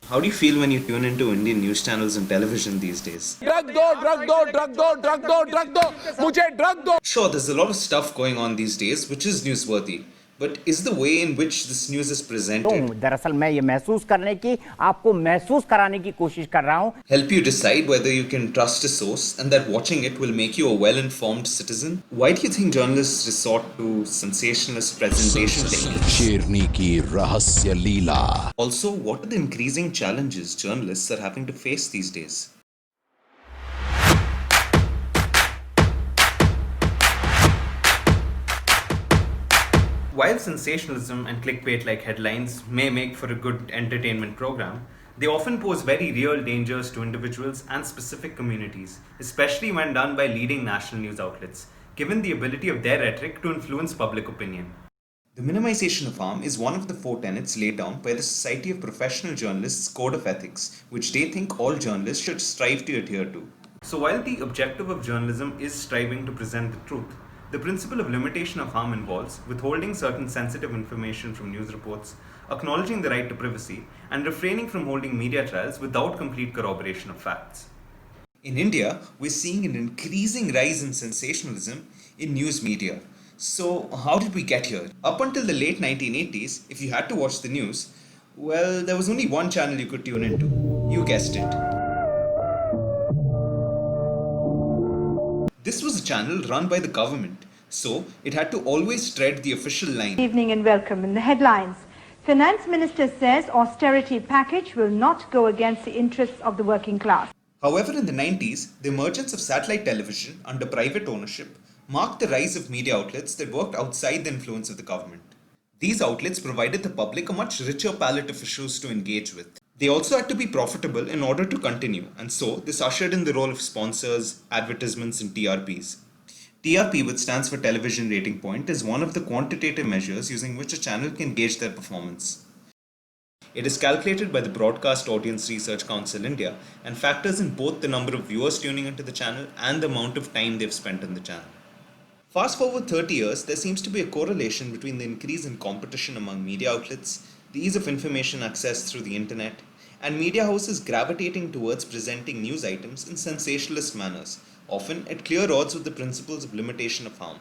How do you feel when you tune into Indian news channels and television these days? Drug दो drug दो drug दो drug दो drug दो मुझे drug दो. Sure, there's a lot of stuff going on these days which is newsworthy. But is the way in which this news is presented दरअसल मैं ये महसूस करने की आपको महसूस कराने की कोशिश कर रहा हूं help you decide whether you can trust a source and that watching it will make you a well-informed citizen? Why do you think journalists resort to sensationalist presentation techniques? शेरनी की रहस्य लीला. Also, what are the increasing challenges journalists are having to face these days? While sensationalism and clickbait-like headlines may make for a good entertainment program, they often pose very real dangers to individuals and specific communities, especially when done by leading national news outlets, given the ability of their rhetoric to influence public opinion. The minimization of harm is one of the four tenets laid down by the Society of Professional Journalists Code of Ethics, which they think all journalists should strive to adhere to. So while the objective of journalism is striving to present the truth, the principle of limitation of harm involves withholding certain sensitive information from news reports, acknowledging the right to privacy, and refraining from holding media trials without complete corroboration of facts. In India, we're seeing an increasing rise in sensationalism in news media. So, how did we get here? Up until the late 1980s, if you had to watch the news, well, there was only one channel you could tune into. You guessed it. This was a channel run by the government, so it had to always tread the official line. Good evening and welcome. In the headlines, Finance Minister says austerity package will not go against the interests of the working class. However, in the 90s, the emergence of satellite television under private ownership marked the rise of media outlets that worked outside the influence of the government. These outlets provided the public a much richer palette of issues to engage with. They also had to be profitable in order to continue, and so this ushered in the role of sponsors, advertisements, and TRPs. TRP, which stands for Television Rating Point, is one of the quantitative measures using which a channel can gauge their performance. It is calculated by the Broadcast Audience Research Council India and factors in both the number of viewers tuning into the channel and the amount of time they've spent on the channel. Fast forward 30 years, there seems to be a correlation between the increase in competition among media outlets, the ease of information access through the internet, and media houses gravitating towards presenting news items in sensationalist manners, often at clear odds with the principles of limitation of harm.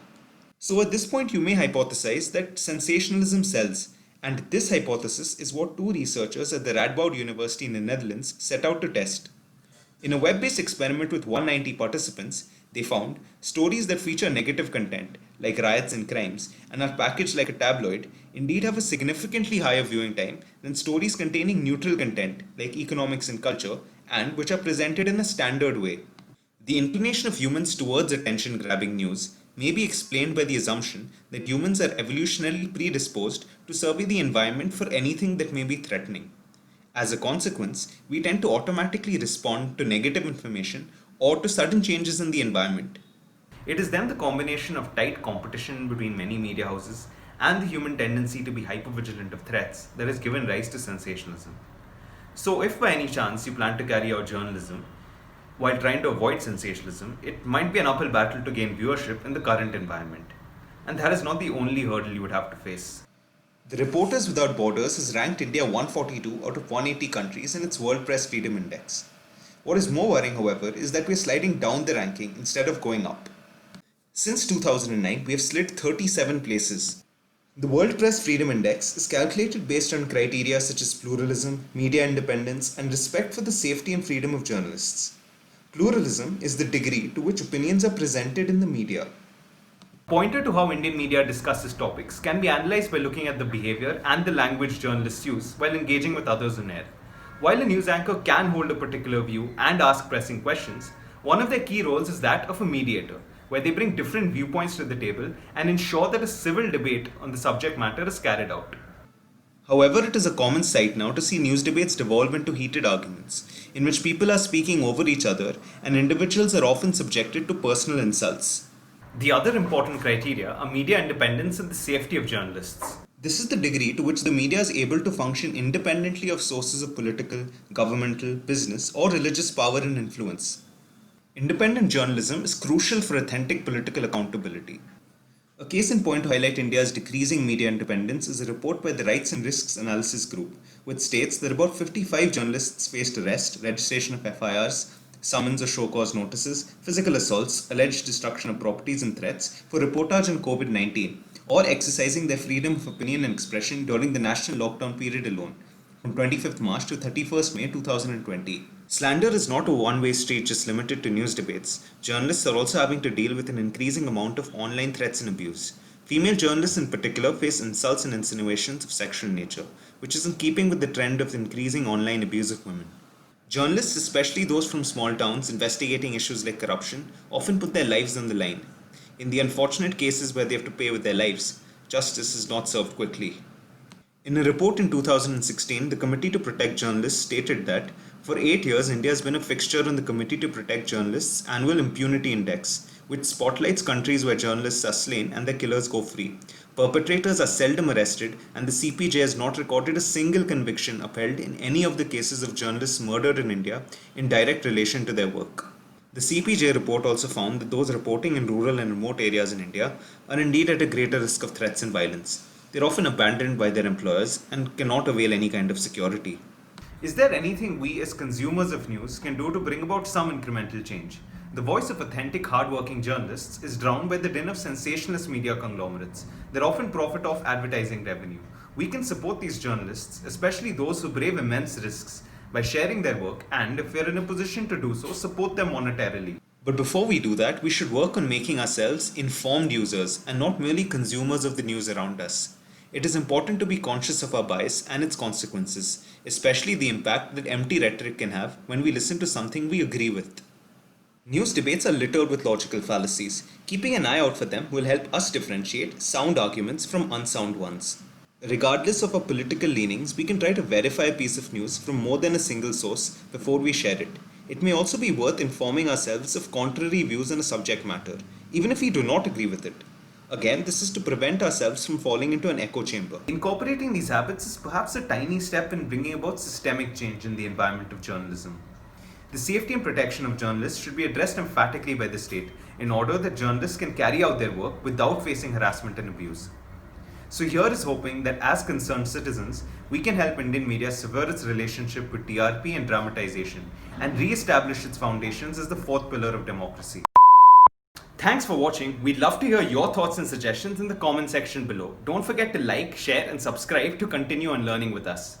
So at this point you may hypothesize that sensationalism sells, and this hypothesis is what two researchers at the Radboud University in the Netherlands set out to test. In a web-based experiment with 190 participants, they found stories that feature negative content, like riots and crimes, and are packaged like a tabloid, indeed have a significantly higher viewing time than stories containing neutral content, like economics and culture, and which are presented in a standard way. The inclination of humans towards attention-grabbing news may be explained by the assumption that humans are evolutionarily predisposed to survey the environment for anything that may be threatening. As a consequence, we tend to automatically respond to negative information or to sudden changes in the environment. It is then the combination of tight competition between many media houses and the human tendency to be hypervigilant of threats that has given rise to sensationalism. So if by any chance you plan to carry out journalism while trying to avoid sensationalism, it might be an uphill battle to gain viewership in the current environment. And that is not the only hurdle you would have to face. The Reporters Without Borders has ranked India 142 out of 180 countries in its World Press Freedom Index. What is more worrying, however, is that we are sliding down the ranking instead of going up. Since 2009, we have slid 37 places. The World Press Freedom Index is calculated based on criteria such as pluralism, media independence, and respect for the safety and freedom of journalists. Pluralism is the degree to which opinions are presented in the media. Pointer to how Indian media discusses topics can be analysed by looking at the behaviour and the language journalists use while engaging with others on air. While a news anchor can hold a particular view and ask pressing questions, one of their key roles is that of a mediator, where they bring different viewpoints to the table and ensure that a civil debate on the subject matter is carried out. However, it is a common sight now to see news debates devolve into heated arguments, in which people are speaking over each other and individuals are often subjected to personal insults. The other important criteria are media independence and the safety of journalists. This is the degree to which the media is able to function independently of sources of political, governmental, business, or religious power and influence. Independent journalism is crucial for authentic political accountability. A case in point to highlight India's decreasing media independence is a report by the Rights and Risks Analysis Group, which states that about 55 journalists faced arrest, registration of FIRs, summons or show cause notices, physical assaults, alleged destruction of properties, and threats for reportage on COVID 19 or exercising their freedom of opinion and expression during the national lockdown period alone, from 25th March to 31st May 2020. Slander is not a one-way street just limited to news debates. Journalists are also having to deal with an increasing amount of online threats and abuse. Female journalists in particular face insults and insinuations of sexual nature, which is in keeping with the trend of increasing online abuse of women. Journalists, especially those from small towns investigating issues like corruption, often put their lives on the line. In the unfortunate cases where they have to pay with their lives, justice is not served quickly. In a report in 2016, the Committee to Protect Journalists stated that for 8 years, India has been a fixture on the Committee to Protect Journalists' annual impunity index, which spotlights countries where journalists are slain and their killers go free. Perpetrators are seldom arrested, and the CPJ has not recorded a single conviction upheld in any of the cases of journalists murdered in India in direct relation to their work. The CPJ report also found that those reporting in rural and remote areas in India are indeed at a greater risk of threats and violence. They're often abandoned by their employers and cannot avail any kind of security. Is there anything we as consumers of news can do to bring about some incremental change? The voice of authentic, hard-working journalists is drowned by the din of sensationalist media conglomerates that often profit off advertising revenue. We can support these journalists, especially those who brave immense risks, by sharing their work and, if we're in a position to do so, support them monetarily. But before we do that, we should work on making ourselves informed users and not merely consumers of the news around us. It is important to be conscious of our bias and its consequences, especially the impact that empty rhetoric can have when we listen to something we agree with. News debates are littered with logical fallacies. Keeping an eye out for them will help us differentiate sound arguments from unsound ones. Regardless of our political leanings, we can try to verify a piece of news from more than a single source before we share it. It may also be worth informing ourselves of contrary views on a subject matter, even if we do not agree with it. Again, this is to prevent ourselves from falling into an echo chamber. Incorporating these habits is perhaps a tiny step in bringing about systemic change in the environment of journalism. The safety and protection of journalists should be addressed emphatically by the state in order that journalists can carry out their work without facing harassment and abuse. So here is hoping that as concerned citizens, we can help Indian media sever its relationship with TRP and dramatization and re-establish its foundations as the fourth pillar of democracy. Thanks for watching. We'd love to hear your thoughts and suggestions in the comment section below. Don't forget to like, share and subscribe to continue on learning with us.